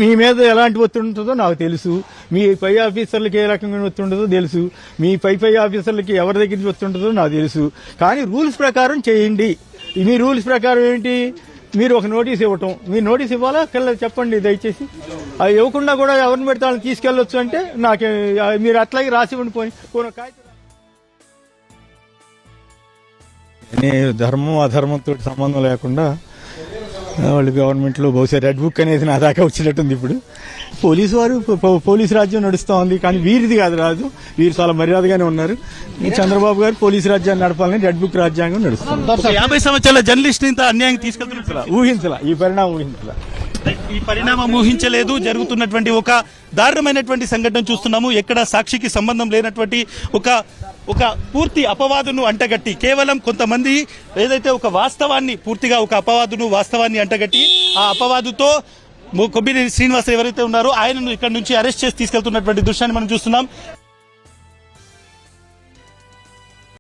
మీ మీద ఎలాంటి ఒత్తిడి ఉంటుందో నాకు తెలుసు, మీ పై ఆఫీసర్లకి ఏ రకంగా ఒత్తిడి ఉంటుందో తెలుసు, మీ పై ఆఫీసర్లకి ఎవరి దగ్గర నుంచి ఒత్తిడి ఉంటుందో నాకు తెలుసు. కానీ రూల్స్ ప్రకారం చేయండి. మీ రూల్స్ ప్రకారం ఏంటి? మీరు ఒక నోటీస్ ఇవ్వటం, మీరు నోటీస్ ఇవ్వాలా చెప్పండి దయచేసి. అది ఇవ్వకుండా కూడా ఎవరిని పెడితే వాళ్ళని తీసుకెళ్లొచ్చు అంటే నాకు మీరు అట్లాగే రాసి ఉండిపోయి ధర్మం అధర్మంతో సంబంధం లేకుండా వాళ్ళు గవర్నమెంట్లో బహుశా రెడ్ బుక్ అనేది నా దాకా వచ్చినట్టుంది. ఇప్పుడు పోలీసు రాజ్యం నడుస్తూ ఉంది, కానీ వీరిది కాదు రాదు. వీరు చాలా మర్యాదగానే ఉన్నారు. చంద్రబాబు గారు పోలీసు రాజ్యాన్ని నడపాలని రెడ్ బుక్ రాజ్యాంగం నడుస్తుంది. 50 సంవత్సరాల జర్నలిస్ట్ ఇంత అన్యాయం తీసుకెళ్తున్నారు. ఊహించలా ఈ పరిణామం ఊహించలా. ఈ పరిణామం ఊహించలేదు. జరుగుతున్నటువంటి ఒక దారుణమైనటువంటి సంఘటన చూస్తున్నాము. ఎక్కడ సాక్షికి సంబంధం లేనటువంటి ఒక పూర్తి అపవాదును అంటగట్టి, కేవలం కొంతమంది ఏదైతే ఒక వాస్తవాన్ని పూర్తిగా ఒక అపవాదును వాస్తవాన్ని అంటగట్టి ఆ అపవాదుతో కొమ్మినేని శ్రీనివాస్ ఎవరైతే ఉన్నారో ఆయనను ఇక్కడ నుంచి అరెస్ట్ చేసి తీసుకెళ్తున్నటువంటి దృశ్యాన్ని మనం చూస్తున్నాం.